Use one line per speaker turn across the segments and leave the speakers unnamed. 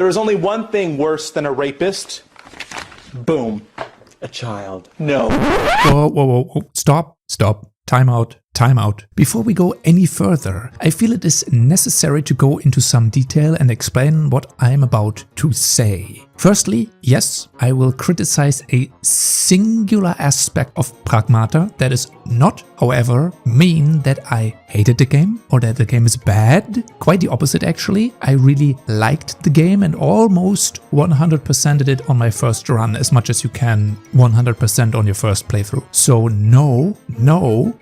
There is only one thing worse than a rapist. Boom. A child. No.
Whoa. Stop. Time out. Before we go any further, I feel it is necessary to go into some detail and explain what I am about to say. Firstly, yes, I will criticize a singular aspect of Pragmata. That is not, however, mean that I hated the game or that the game is bad. Quite the opposite, actually. I really liked the game and almost 100%ed it on my first run, as much as you can 100% on your first playthrough. So no,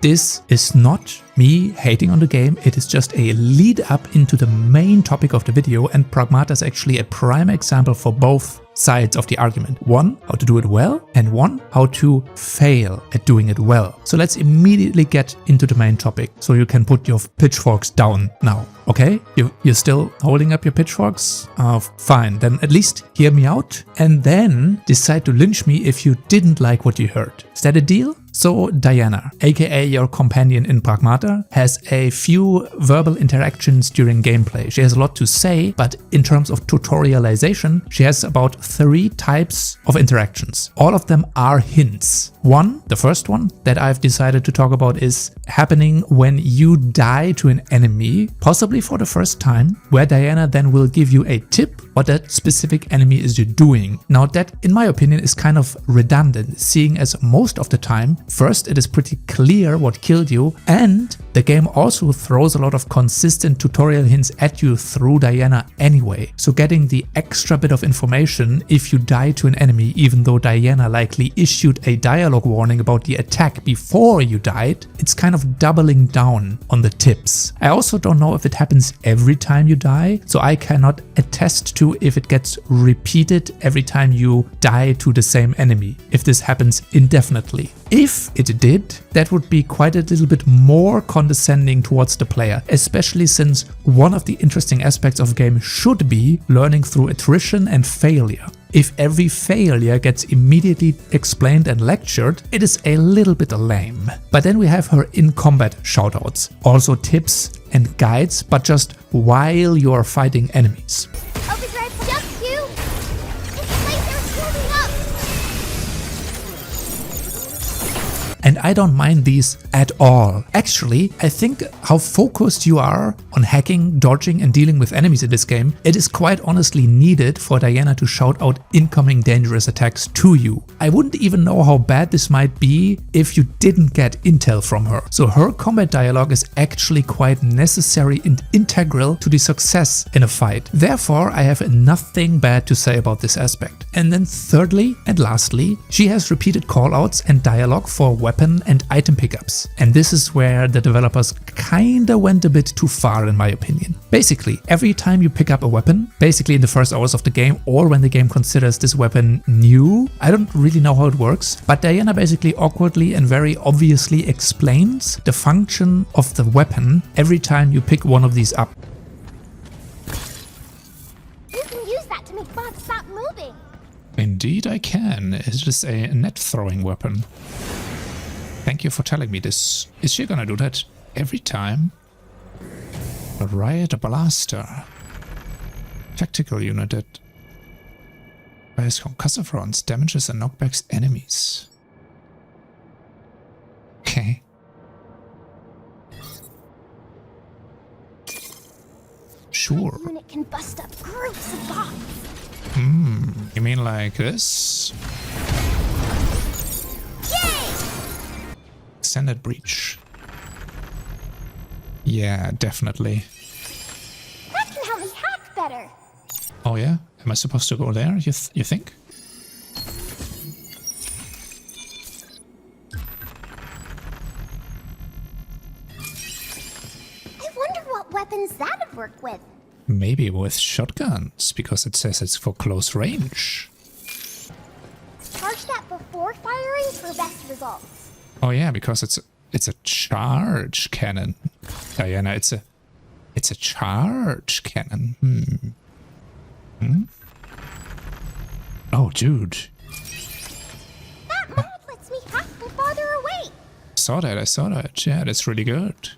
this is not me hating on the game. It is just a lead up into the main topic of the video, and Pragmata is actually a prime example for both sides of the argument. One, how to do it well, and one, how to fail at doing it well. So let's immediately get into the main topic, so you can put your pitchforks down now. Okay, you're still holding up your pitchforks? Fine, then at least hear me out and then decide to lynch me if you didn't like what you heard. Is that a deal? So Diana, aka your companion in Pragmata, has a few verbal interactions during gameplay. She has a lot to say, but in terms of tutorialization, she has about 3 types of interactions. All of them are hints. The first one that I've decided to talk about is happening when you die to an enemy, possibly for the first time, where Diana then will give you a tip what that specific enemy is doing. Now that, in my opinion, is kind of redundant, seeing as most of the time, first, it is pretty clear what killed you, and the game also throws a lot of consistent tutorial hints at you through Diana anyway. So getting the extra bit of information if you die to an enemy, even though Diana likely issued a dialogue warning about the attack before you died, it's kind of doubling down on the tips. I also don't know if it happens every time you die, so I cannot attest to if it gets repeated every time you die to the same enemy, if this happens indefinitely. If it did, that would be quite a little bit more condescending towards the player, especially since one of the interesting aspects of the game should be learning through attrition and failure. If every failure gets immediately explained and lectured, it is a little bit lame. But then we have her in-combat shoutouts, also tips and guides, but just while you are fighting enemies. And I don't mind these at all. Actually, I think how focused you are on hacking, dodging and dealing with enemies in this game, it is quite honestly needed for Diana to shout out incoming dangerous attacks to you. I wouldn't even know how bad this might be if you didn't get intel from her. So her combat dialogue is actually quite necessary and integral to the success in a fight. Therefore, I have nothing bad to say about this aspect. And then thirdly and lastly, she has repeated callouts and dialogue for weapon and item pickups. And this is where the developers kinda went a bit too far in my opinion. Basically, every time you pick up a weapon, basically in the first hours of the game or when the game considers this weapon new, I don't really know how it works, but Diana basically awkwardly and very obviously explains the function of the weapon every time you pick one of these up.
You can use that to make Bob stop moving.
Indeed I can. It is a net throwing weapon. Thank you for telling me this. Is she gonna do that every time? A riot blaster. Tactical unit that fires concussive rounds, damages and knockbacks enemies. Okay. Sure.
The unit can bust up groups of bombs.
You mean like this? Extended breach. Yeah, definitely.
That can help me hack better.
Oh yeah? Am I supposed to go there, you think?
I wonder what weapons that would work with.
Maybe with shotguns, because it says it's for close range.
Charge that before firing for best results.
Oh yeah, because it's a charge cannon. Diana, it's a charge cannon. Oh, dude.
That mod lets me hack from farther away.
I saw that. Yeah, that's really good.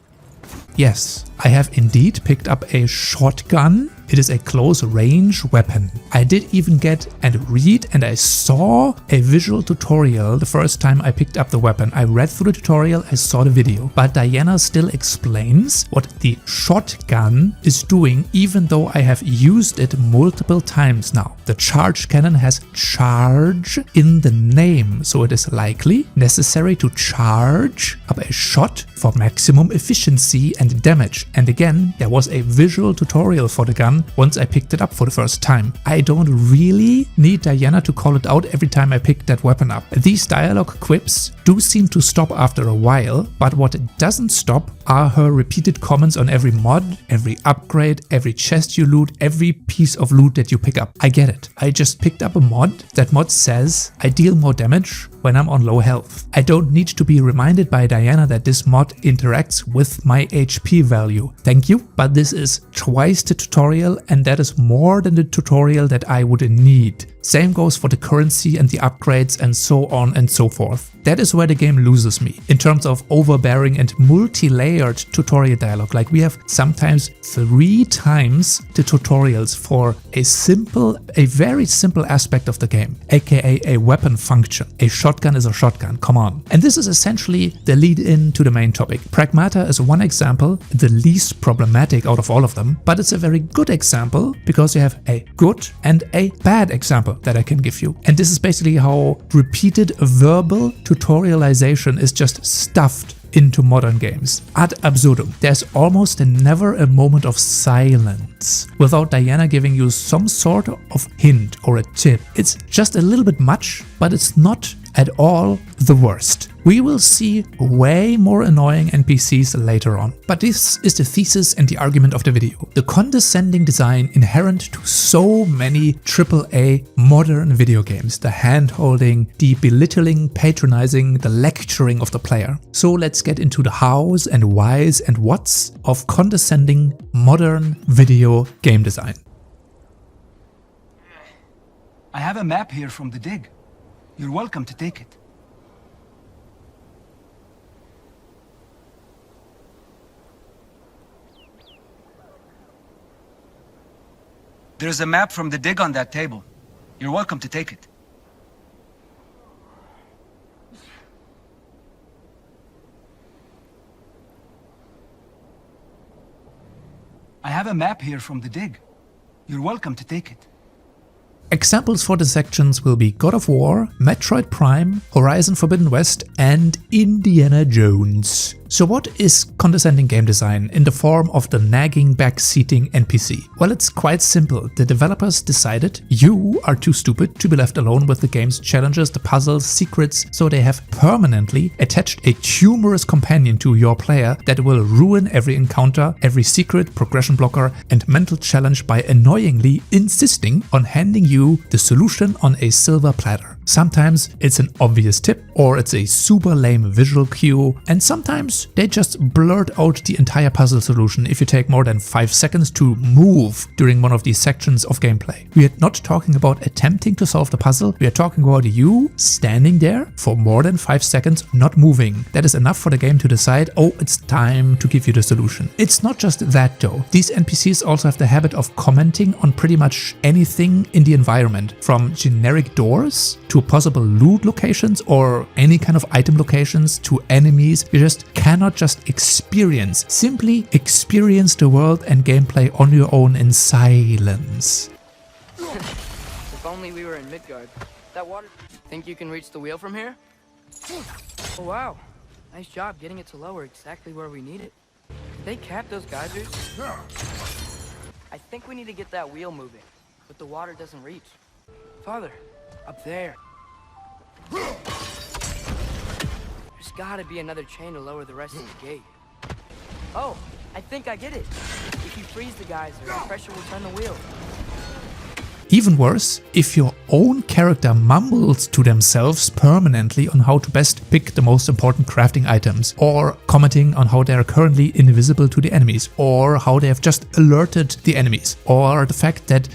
Yes, I have indeed picked up a shotgun It is a close range weapon. I did even get and read and I saw a visual tutorial the first time I picked up the weapon. I read through the tutorial, I saw the video, but Diana still explains what the shotgun is doing even though I have used it multiple times now. The charge cannon has charge in the name, so it is likely necessary to charge up a shot for maximum efficiency and damage. And again, there was a visual tutorial for the gun once I picked it up for the first time. I don't really need Diana to call it out every time I pick that weapon up. These dialogue quips do seem to stop after a while, but what doesn't stop are her repeated comments on every mod, every upgrade, every chest you loot, every piece of loot that you pick up. I get it. I just picked up a mod. That mod says I deal more damage when I'm on low health. I don't need to be reminded by Diana that this mod interacts with my HP value. Thank you, but this is twice the tutorial and that is more than the tutorial that I would need. Same goes for the currency and the upgrades and so on and so forth. That is where the game loses me in terms of overbearing and multi-layered tutorial dialogue. Like we have sometimes 3 times the tutorials for a very simple aspect of the game, aka a weapon function. A shotgun is a shotgun, come on. And this is essentially the lead in to the main topic. Pragmata is one example, the least problematic out of all of them, but it's a very good example because you have a good and a bad example that I can give you. And this is basically how repeated verbal tutorialization is just stuffed into modern games. Ad absurdum. There's almost never a moment of silence without Diana giving you some sort of hint or a tip. It's just a little bit much, but it's not at all the worst. We will see way more annoying NPCs later on, but this is the thesis and the argument of the video. The condescending design inherent to so many AAA modern video games, the hand-holding, the belittling, patronizing, the lecturing of the player. So let's get into the hows and whys and whats of condescending modern video game design.
I have a map here from the dig. You're welcome to take it. There's a map from the dig on that table. You're welcome to take it. I have a map here from the dig. You're welcome to take it.
Examples for the sections will be God of War, Metroid Prime, Horizon Forbidden West, and Indiana Jones. So what is condescending game design in the form of the nagging backseating NPC? Well, it's quite simple. The developers decided you are too stupid to be left alone with the game's challenges, the puzzles, secrets, so they have permanently attached a humorous companion to your player that will ruin every encounter, every secret, progression blocker, and mental challenge by annoyingly insisting on handing you the solution on a silver platter. Sometimes it's an obvious tip or it's a super lame visual cue, and sometimes they just blurt out the entire puzzle solution if you take more than 5 seconds to move during one of these sections of gameplay. We are not talking about attempting to solve the puzzle, we are talking about you standing there for more than 5 seconds not moving. That is enough for the game to decide, oh, it's time to give you the solution. It's not just that though. These NPCs also have the habit of commenting on pretty much anything in the environment, from generic doors to possible loot locations or any kind of item locations to enemies. You just cannot just simply experience the world and gameplay on your own in silence.
If only we were in Midgard. That water... Think you can reach the wheel from here? Oh wow, nice job getting it to lower exactly where we need it. Did they cap those geysers? I think we need to get that wheel moving, but the water doesn't reach. Father, up there. There's gotta be another chain to lower the rest of the gate. Oh, I think I get it. If you freeze the geyser, the pressure will turn the wheel.
Even worse, if your own character mumbles to themselves permanently on how to best pick the most important crafting items, or commenting on how they are currently invisible to the enemies, or how they have just alerted the enemies, or the fact that,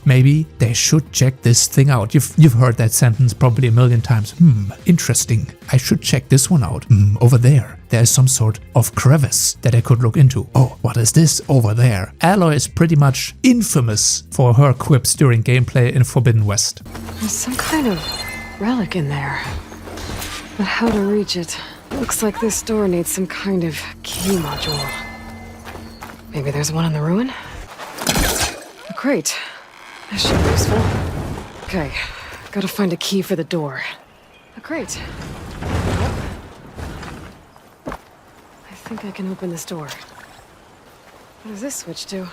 maybe they should check this thing out. You've heard that sentence probably a million times. Interesting. I should check this one out. Over there, there's some sort of crevice that I could look into. Oh, what is this over there? Aloy is pretty much infamous for her quips during gameplay in Forbidden West.
There's some kind of relic in there. But how to reach it? Looks like this door needs some kind of key module. Maybe there's one in the ruin? A crate. This should be useful. Okay, gotta find a key for the door. A crate. Yep. I think I can open this door. What does this switch do?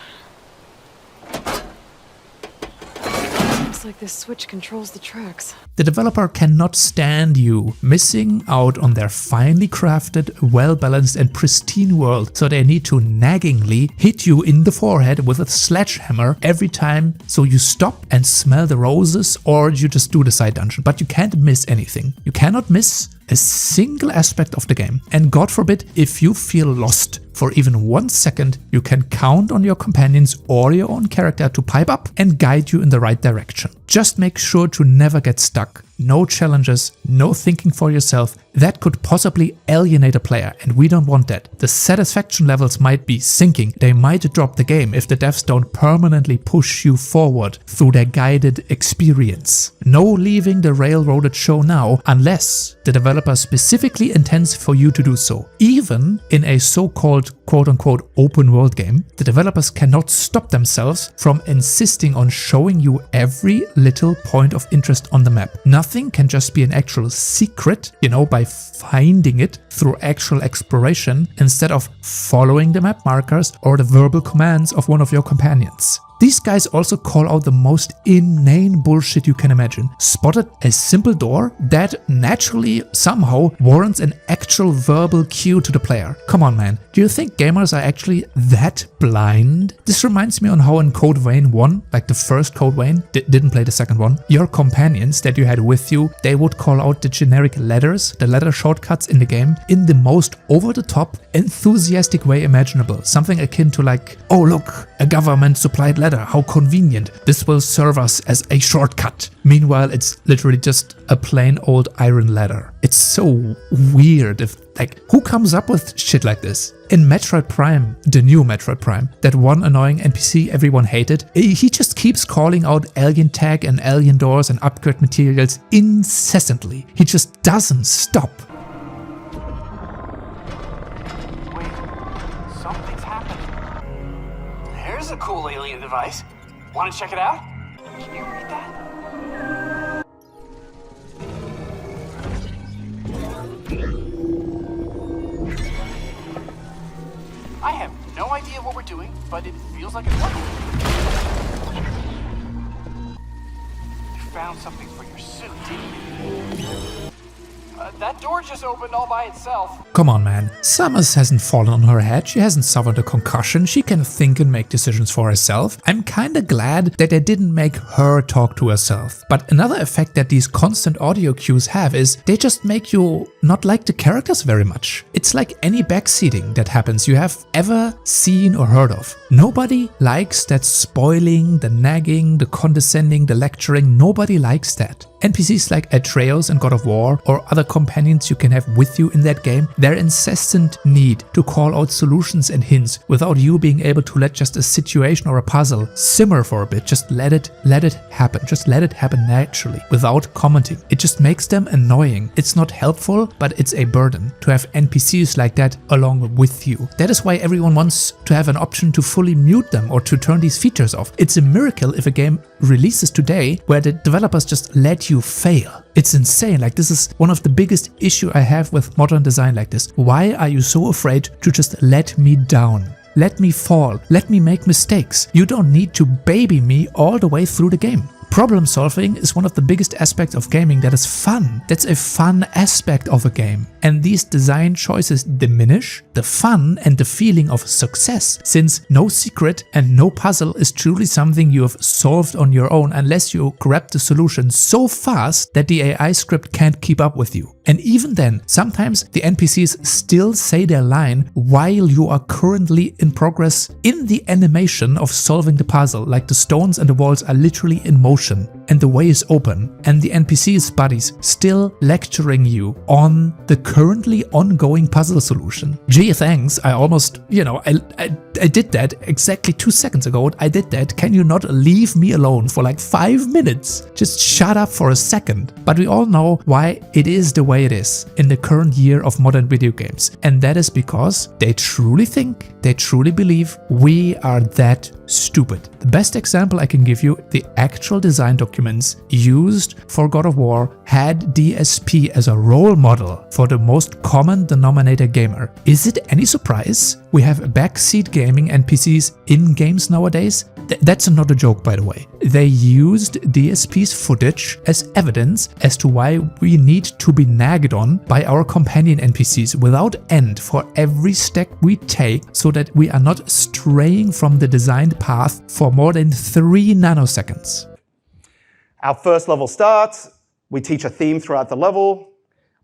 Looks like this switch controls the tracks.
The developer cannot stand you missing out on their finely crafted, well-balanced and pristine world, so they need to naggingly hit you in the forehead with a sledgehammer every time so you stop and smell the roses or you just do the side dungeon. But you can't miss anything. You cannot miss a single aspect of the game. And God forbid, if you feel lost for even 1 second, you can count on your companions or your own character to pipe up and guide you in the right direction. Just make sure to never get stuck. No challenges, no thinking for yourself. That could possibly alienate a player, and we don't want that. The satisfaction levels might be sinking. They might drop the game if the devs don't permanently push you forward through their guided experience. No leaving the railroaded show now unless the developer specifically intends for you to do so. Even in a so-called quote-unquote open world game, the developers cannot stop themselves from insisting on showing you every little point of interest on the map. Nothing can just be an actual secret, by finding it through actual exploration instead of following the map markers or the verbal commands of one of your companions. These guys also call out the most inane bullshit you can imagine. Spotted a simple door that naturally somehow warrants an actual verbal cue to the player. Come on, man. Do you think gamers are actually that blind? This reminds me on how in Code Vein 1, like the first Code Vein, didn't play the second one, your companions that you had with you, they would call out the generic letters, the letter shortcuts in the game, in the most over-the-top, enthusiastic way imaginable. Something akin to like, oh look, a government supplied letter. How convenient. This will serve us as a shortcut. Meanwhile, it's literally just a plain old iron ladder. It's so weird. Who comes up with shit like this? In Metroid Prime, the new Metroid Prime, that one annoying NPC everyone hated, he just keeps calling out alien tag and alien doors and upgrade materials incessantly. He just doesn't stop.
Wait, something's happening. Here's a cool alien device. Want to check it out? Can you read that? I have no idea what we're doing, but it feels like it's working. You found something for your suit, didn't you? That door just opened all by itself.
Come on, man. Summers hasn't fallen on her head, she hasn't suffered a concussion, she can think and make decisions for herself. I'm kinda glad that they didn't make her talk to herself. But another effect that these constant audio cues have is they just make you not like the characters very much. It's like any backseating that happens you have ever seen or heard of. Nobody likes that spoiling, the nagging, the condescending, the lecturing. Nobody likes that. NPCs like Atreus and God of War or other companions you can have with you in that game, their incessant need to call out solutions and hints without you being able to let just a situation or a puzzle simmer for a bit. Just let it happen. Just let it happen naturally without commenting. It just makes them annoying. It's not helpful, but it's a burden to have NPCs like that along with you. That is why everyone wants to have an option to fully mute them or to turn these features off. It's a miracle if a game releases today where the developers just let you fail. It's insane. Like, this is one of the biggest issue I have with modern design like this. Why are you so afraid to just let me down? Let me fall. Let me make mistakes. You don't need to baby me all the way through the game. Problem solving is one of the biggest aspects of gaming that is fun. That's a fun aspect of a game. And these design choices diminish the fun and the feeling of success, since no secret and no puzzle is truly something you have solved on your own unless you grab the solution so fast that the AI script can't keep up with you. And even then, sometimes the NPCs still say their line while you are currently in progress in the animation of solving the puzzle, like the stones and the walls are literally in motion. and the way is open, and the NPC's buddies still lecturing you on the currently ongoing puzzle solution. Gee, thanks, I almost, I did that exactly 2 seconds ago. I did that. Can you not leave me alone for like 5 minutes? Just shut up for a second. But we all know why it is the way it is in the current year of modern video games. And that is because they truly think, they truly believe we are that stupid. The best example I can give you, the actual design documents used for God of War had DSP as a role model for the most common denominator gamer. Is it any surprise we have backseat gaming NPCs in games nowadays? That's not a joke, by the way. They used DSP's footage as evidence as to why we need to be nagged on by our companion NPCs without end for every step we take, so that we are not straying from the designed path for more than 3 nanoseconds.
Our first level starts, we teach a theme throughout the level,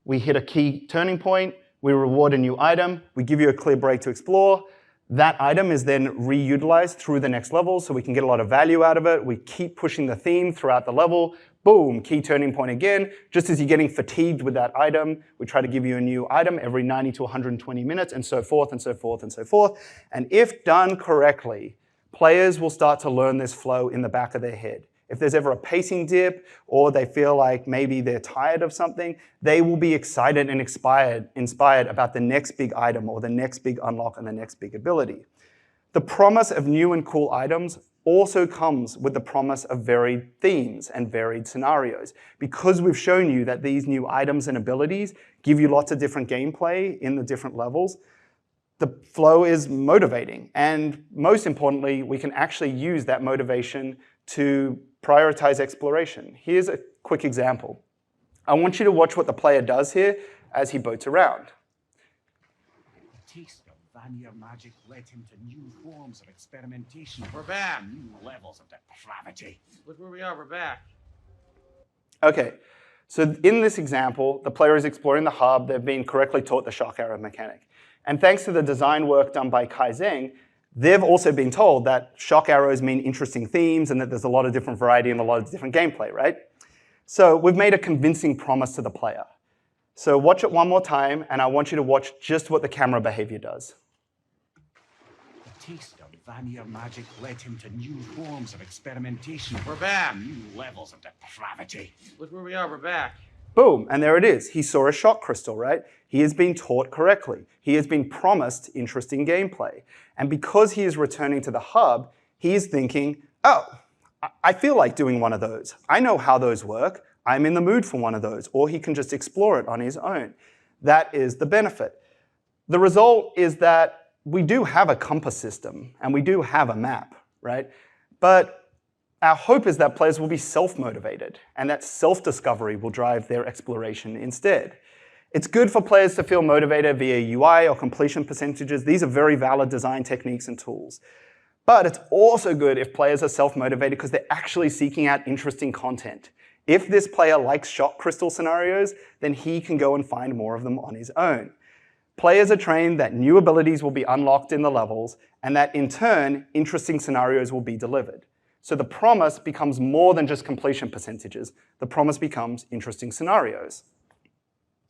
we hit a key turning point, we reward a new item, we give you a clear break to explore. That item is then reutilized through the next level, so we can get a lot of value out of it. We keep pushing the theme throughout the level. Boom, key turning point again. Just as you're getting fatigued with that item, we try to give you a new item every 90 to 120 minutes, and so forth, and so forth, and so forth. And if done correctly, players will start to learn this flow in the back of their head. If there's ever a pacing dip, or they feel like maybe they're tired of something, they will be excited and inspired about the next big item, or the next big unlock, and the next big ability. The promise of new and cool items also comes with the promise of varied themes and varied scenarios. Because we've shown you that these new items and abilities give you lots of different gameplay in the different levels, the flow is motivating. And most importantly, we can actually use that motivation to prioritize exploration. Here's a quick example. I want you to watch what the player does here as he boats around.
The taste of vanilla magic led him to new forms of experimentation. We're back. New levels of depravity. Look where we are, we're back.
Okay, so in this example, the player is exploring the hub. They've been correctly taught the shock arrow mechanic. And thanks to the design work done by Kai Zheng, they've also been told that shock arrows mean interesting themes and that there's a lot of different variety and a lot of different gameplay, right? So we've made a convincing promise to the player. So watch it one more time, and I want you to watch just what the camera behavior does.
The taste of vanilla magic led him to new forms of experimentation. We're back. New levels of depravity. Look where we are, we're back.
Boom, and there it is. He saw a shock crystal, right? He has been taught correctly. He has been promised interesting gameplay. And because he is returning to the hub, he is thinking, oh, I feel like doing one of those. I know how those work. I'm in the mood for one of those. Or he can just explore it on his own. That is the benefit. The result is that we do have a compass system, and we do have a map, right? But our hope is that players will be self-motivated, and that self-discovery will drive their exploration instead. It's good for players to feel motivated via UI or completion percentages. These are very valid design techniques and tools. But it's also good if players are self-motivated because they're actually seeking out interesting content. If this player likes shock crystal scenarios, then he can go and find more of them on his own. Players are trained that new abilities will be unlocked in the levels, and that in turn, interesting scenarios will be delivered. So the promise becomes more than just completion percentages. The promise becomes interesting scenarios.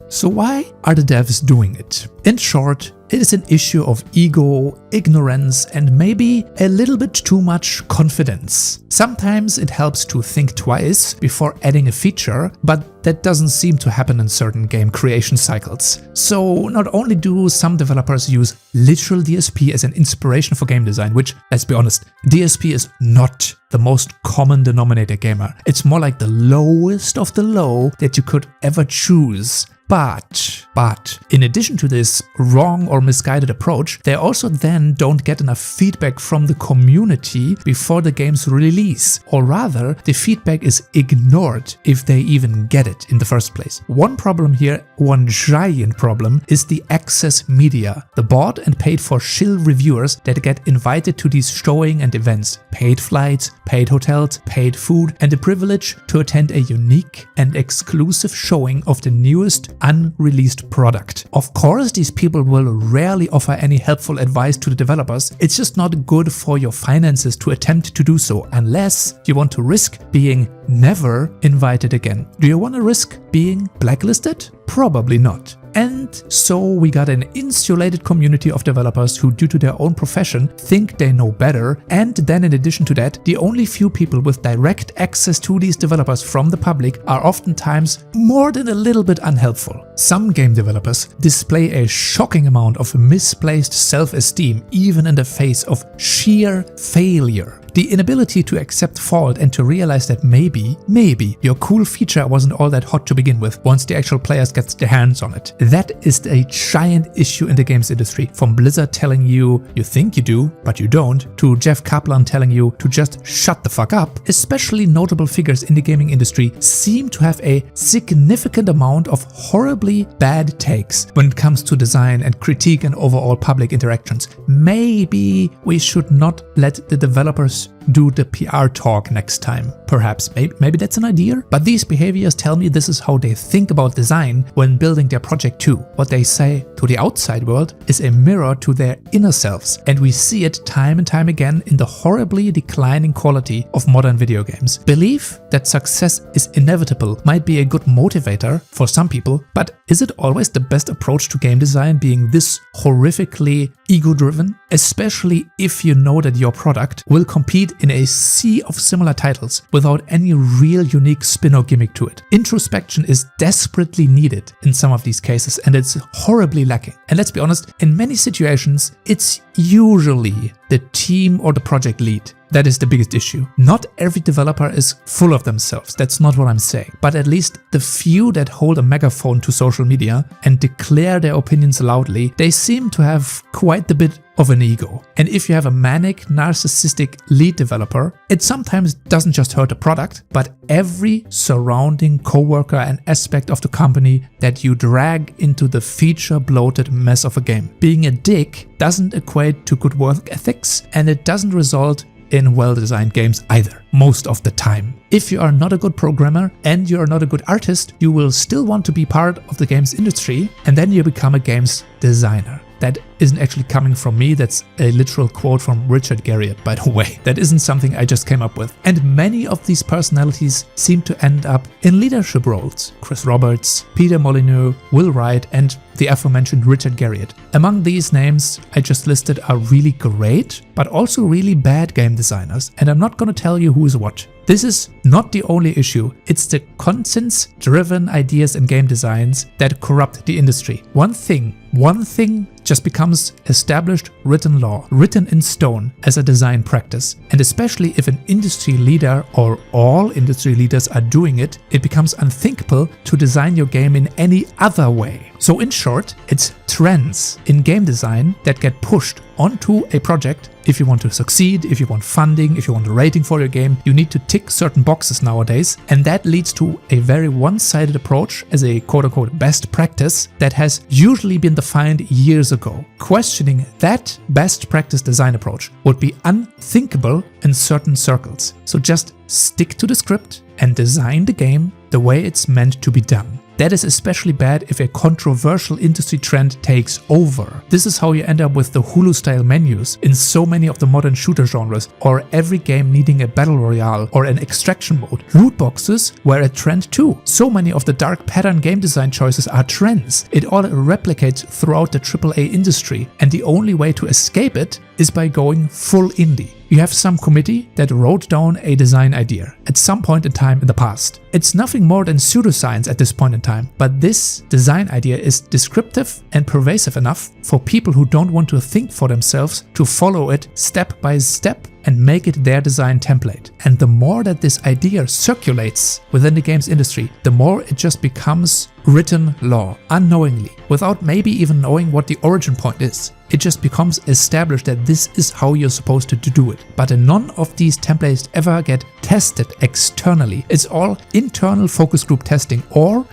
So why are the devs doing it? In short, it is an issue of ego, ignorance, and maybe a little bit too much confidence. Sometimes it helps to think twice before adding a feature, but that doesn't seem to happen in certain game creation cycles. So not only do some developers use literal DSP as an inspiration for game design, which, let's be honest, DSP is not the most common denominator gamer. It's more like the lowest of the low that you could ever choose. But in addition to this wrong or misguided approach, they also then don't get enough feedback from the community before the game's release, or rather, the feedback is ignored if they even get it in the first place. One problem here, one giant problem, is the access media, the bought and paid for shill reviewers that get invited to these showing and events, paid flights, paid hotels, paid food, and the privilege to attend a unique and exclusive showing of the newest unreleased product. Of course, these people will rarely offer any helpful advice to the developers. It's just not good for your finances to attempt to do so unless you want to risk being never invited again. Do you want to risk being blacklisted? Probably not. And so we got an insulated community of developers who, due to their own profession, think they know better. And then in addition to that, the only few people with direct access to these developers from the public are oftentimes more than a little bit unhelpful. Some game developers display a shocking amount of misplaced self-esteem even in the face of sheer failure. The inability to accept fault and to realize that maybe your cool feature wasn't all that hot to begin with once the actual players get their hands on it. That is a giant issue in the games industry. From Blizzard telling you think you do, but you don't, to Jeff Kaplan telling you to just shut the fuck up. Especially notable figures in the gaming industry seem to have a significant amount of horribly bad takes when it comes to design and critique and overall public interactions. Maybe we should not let the developers do the PR talk next time. Perhaps, maybe that's an idea? But these behaviors tell me this is how they think about design when building their project too. What they say to the outside world is a mirror to their inner selves, and we see it time and time again in the horribly declining quality of modern video games. Belief that success is inevitable might be a good motivator for some people, but is it always the best approach to game design being this horrifically ego-driven? Especially if you know that your product will compete in a sea of similar titles without any real unique spin or gimmick to it. Introspection is desperately needed in some of these cases, and it's horribly lacking. And let's be honest, in many situations, it's usually the team or the project lead that is the biggest issue. Not every developer is full of themselves, that's not what I'm saying. But at least the few that hold a megaphone to social media and declare their opinions loudly, they seem to have quite the bit of an ego. And if you have a manic, narcissistic lead developer, it sometimes doesn't just hurt the product, but every surrounding coworker and aspect of the company that you drag into the feature-bloated mess of a game. Being a dick doesn't equate to good work ethics, and it doesn't result in well-designed games either, most of the time. If you are not a good programmer and you are not a good artist, you will still want to be part of the games industry, and then you become a games designer. That isn't actually coming from me, that's a literal quote from Richard Garriott, by the way. That isn't something I just came up with. And many of these personalities seem to end up in leadership roles. Chris Roberts, Peter Molyneux, Will Wright, and the aforementioned Richard Garriott. Among these names I just listed are really great, but also really bad game designers, and I'm not gonna tell you who is what. This is not the only issue, it's the consensus-driven ideas in game designs that corrupt the industry. One thing just becomes established written law, written in stone as a design practice. And especially if an industry leader or all industry leaders are doing it, it becomes unthinkable to design your game in any other way. So in short, it's trends in game design that get pushed onto a project. If you want to succeed, if you want funding, if you want a rating for your game, you need to tick certain boxes nowadays, and that leads to a very one-sided approach as a quote-unquote best practice that has usually been defined years ago. Questioning that best practice design approach would be unthinkable in certain circles. So just stick to the script and design the game the way it's meant to be done. That is especially bad if a controversial industry trend takes over. This is how you end up with the Hulu-style menus in so many of the modern shooter genres, or every game needing a battle royale or an extraction mode. Loot boxes were a trend too. So many of the dark pattern game design choices are trends. It all replicates throughout the AAA industry, and the only way to escape it is by going full indie. You have some committee that wrote down a design idea at some point in time in the past. It's nothing more than pseudoscience at this point in time, but this design idea is descriptive and pervasive enough for people who don't want to think for themselves to follow it step by step and make it their design template. And the more that this idea circulates within the games industry, the more it just becomes written law, unknowingly, without maybe even knowing what the origin point is. It just becomes established that this is how you're supposed to do it. But none of these templates ever get tested externally. It's all internal focus group testing, or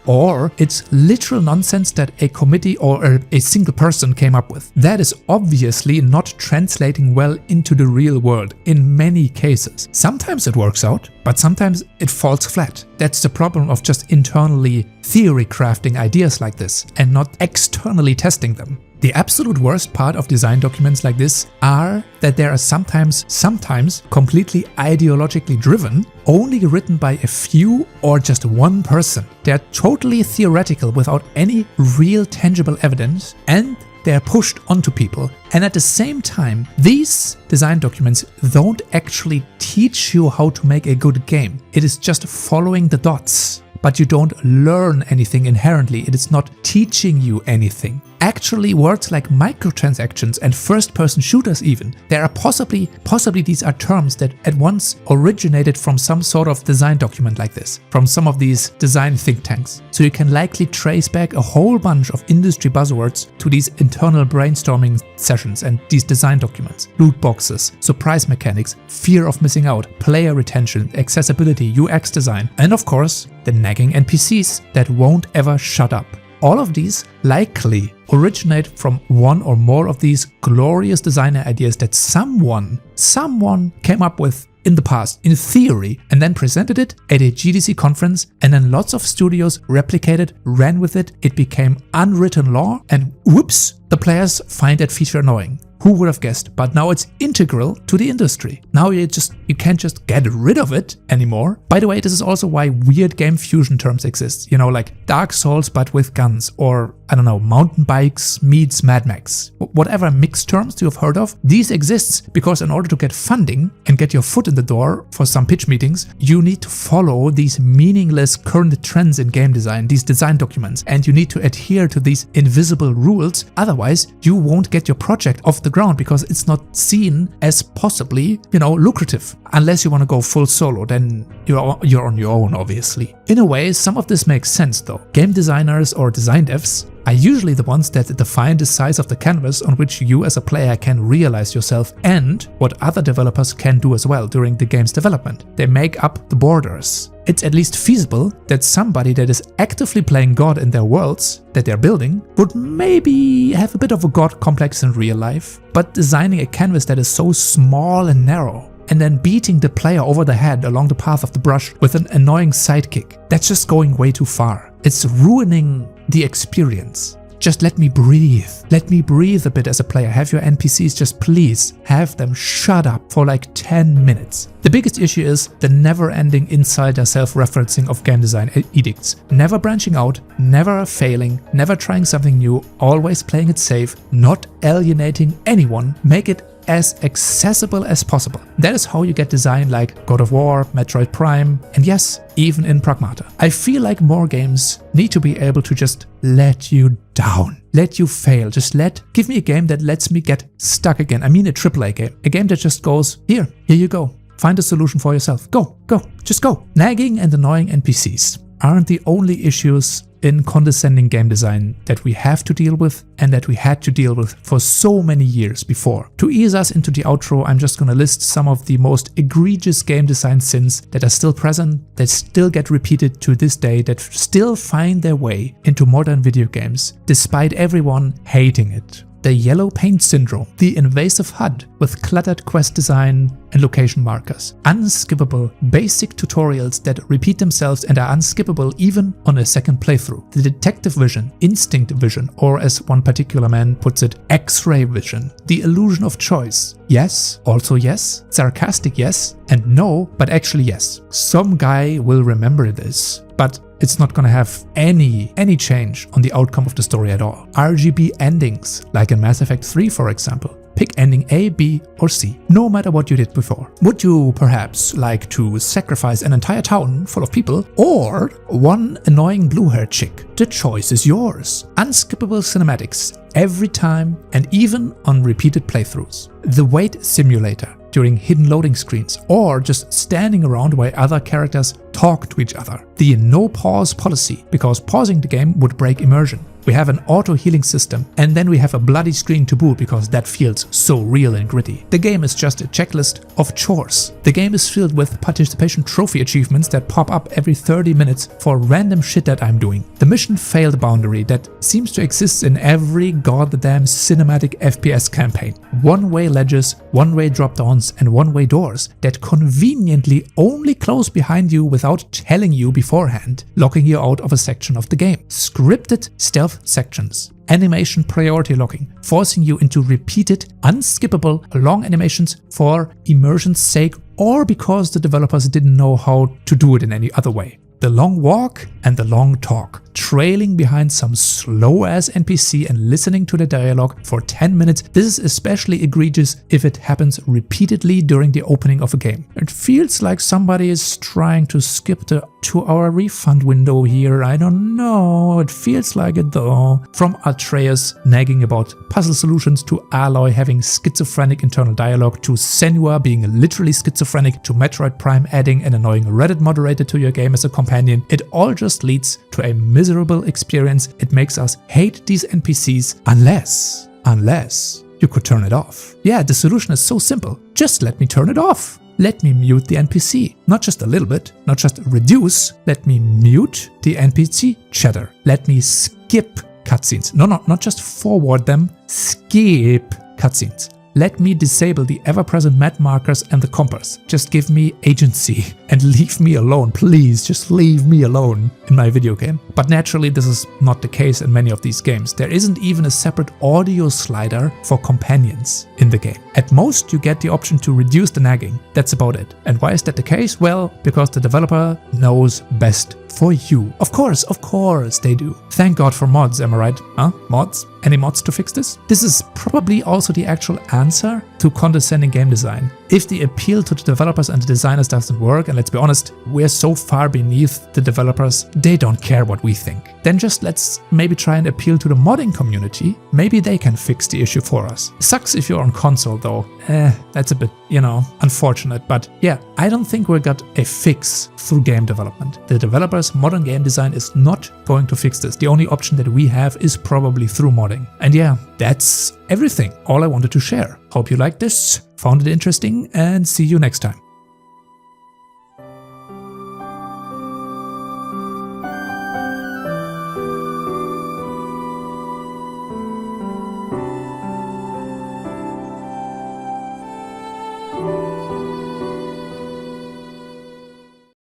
it's literal nonsense that a committee or a single person came up with. That is obviously not translating well into the real world in many cases. Sometimes it works out, but sometimes it falls flat. That's the problem of just internally theory crafting ideas like this and not externally testing them. The absolute worst part of design documents like this are that they are sometimes completely ideologically driven, only written by a few or just one person. They are totally theoretical without any real tangible evidence, and they are pushed onto people. And at the same time, these design documents don't actually teach you how to make a good game. It is just following the dots. But you don't learn anything inherently. It is not teaching you anything. Actually, words like microtransactions and first-person shooters even, there are possibly these are terms that at once originated from some sort of design document like this, from some of these design think tanks. So you can likely trace back a whole bunch of industry buzzwords to these internal brainstorming sessions and these design documents. Loot boxes, surprise mechanics, fear of missing out, player retention, accessibility, UX design, and of course, the nagging NPCs that won't ever shut up. All of these likely originate from one or more of these glorious designer ideas that someone came up with in the past, in theory, and then presented it at a GDC conference, and then lots of studios replicated, ran with it, it became unwritten law, and whoops, the players find that feature annoying. Who would have guessed? But now it's integral to the industry. Now you can't just get rid of it anymore. By the way, this is also why weird game fusion terms exist. You know, like Dark Souls but with guns, or I don't know, mountain bikes meets Mad Max. Whatever mixed terms you've heard of, these exist because in order to get funding and get your foot in the door for some pitch meetings, you need to follow these meaningless current trends in game design, these design documents, and you need to adhere to these invisible rules. Otherwise, you won't get your project off the ground because it's not seen as possibly, lucrative. Unless you want to go full solo, then you're on your own, obviously. In a way, some of this makes sense though. Game designers or design devs are usually the ones that define the size of the canvas on which you as a player can realize yourself and what other developers can do as well during the game's development. They make up the borders. It's at least feasible that somebody that is actively playing God in their worlds that they're building would maybe have a bit of a God complex in real life, but designing a canvas that is so small and narrow and then beating the player over the head along the path of the brush with an annoying sidekick, that's just going way too far. It's ruining the experience. Just let me breathe. Let me breathe a bit as a player. Have your NPCs just please have them shut up for like 10 minutes. The biggest issue is the never-ending insider self-referencing of game design edicts. Never branching out, never failing, never trying something new, always playing it safe, not alienating anyone, make it as accessible as possible. That is how you get design like God of War, Metroid Prime, and yes, even in Pragmata. I feel like more games need to be able to just let you down, let you fail, give me a game that lets me get stuck again. I mean a AAA game, a game that just goes, here you go, find a solution for yourself, go, just go. Nagging and annoying NPCs aren't the only issues in condescending game design that we have to deal with and that we had to deal with for so many years before. To ease us into the outro, I'm just gonna list some of the most egregious game design sins that are still present, that still get repeated to this day, that still find their way into modern video games, despite everyone hating it. The yellow paint syndrome, the invasive HUD with cluttered quest design and location markers, unskippable basic tutorials that repeat themselves and are unskippable even on a second playthrough, the detective vision, instinct vision, or as one particular man puts it, X-ray vision, the illusion of choice. Yes, also yes, sarcastic yes, and no, but actually yes. Some guy will remember this, but it's not gonna have any change on the outcome of the story at all. RGB endings, like in Mass Effect 3 for example. Pick ending A, B, or C, no matter what you did before. Would you perhaps like to sacrifice an entire town full of people or one annoying blue-haired chick? The choice is yours. Unskippable cinematics every time and even on repeated playthroughs. The wait simulator during hidden loading screens or just standing around while other characters talk to each other. The no pause policy, because pausing the game would break immersion. We have an auto healing system and then we have a bloody screen to boot because that feels so real and gritty. The game is just a checklist of chores. The game is filled with participation trophy achievements that pop up every 30 minutes for random shit that I'm doing. The mission failed boundary that seems to exist in every goddamn cinematic FPS campaign. One-way ledges, one-way drop-downs and one-way doors that conveniently only close behind you without telling you beforehand, locking you out of a section of the game. Scripted stealth sections. animation priority locking, forcing you into repeated, unskippable, long animations for immersion's sake or because the developers didn't know how to do it in any other way. The long walk and the long talk, trailing behind some slow-ass NPC and listening to the dialogue for 10 minutes. This is especially egregious if it happens repeatedly during the opening of a game. It feels like somebody is trying to skip the 2-hour refund window here. I don't know, it feels like it though. From Atreus nagging about puzzle solutions, to Aloy having schizophrenic internal dialogue, to Senua being literally schizophrenic, to Metroid Prime adding an annoying Reddit moderator to your game as a companion, it all just leads to a miserable experience. It makes us hate these NPCs unless you could turn it off. Yeah, the solution is so simple. Just let me turn it off. Let me mute the NPC. Not just a little bit, not just reduce. Let me mute the NPC chatter. Let me skip cutscenes. No, not just forward them. Skip cutscenes. Let me disable the ever-present map markers and the compass. Just give me agency and leave me alone. Please, just leave me alone in my video game. But naturally, this is not the case in many of these games. There isn't even a separate audio slider for companions in the game. At most, you get the option to reduce the nagging. That's about it. And why is that the case? Well, because the developer knows best for you. Of course they do. Thank God for mods, am I right? Huh? Mods? Any mods to fix this? This is probably also the actual answer to condescending game design. If the appeal to the developers and the designers doesn't work, and let's be honest, we're so far beneath the developers, they don't care what we think. Then just let's maybe try and appeal to the modding community. Maybe they can fix the issue for us. Sucks if you're on console though. That's a bit, unfortunate. But yeah, I don't think we got a fix through game development. The developers' modern game design is not going to fix this. The only option that we have is probably through modding. And yeah, that's everything. All I wanted to share. Hope you liked this, found it interesting, and see you next time.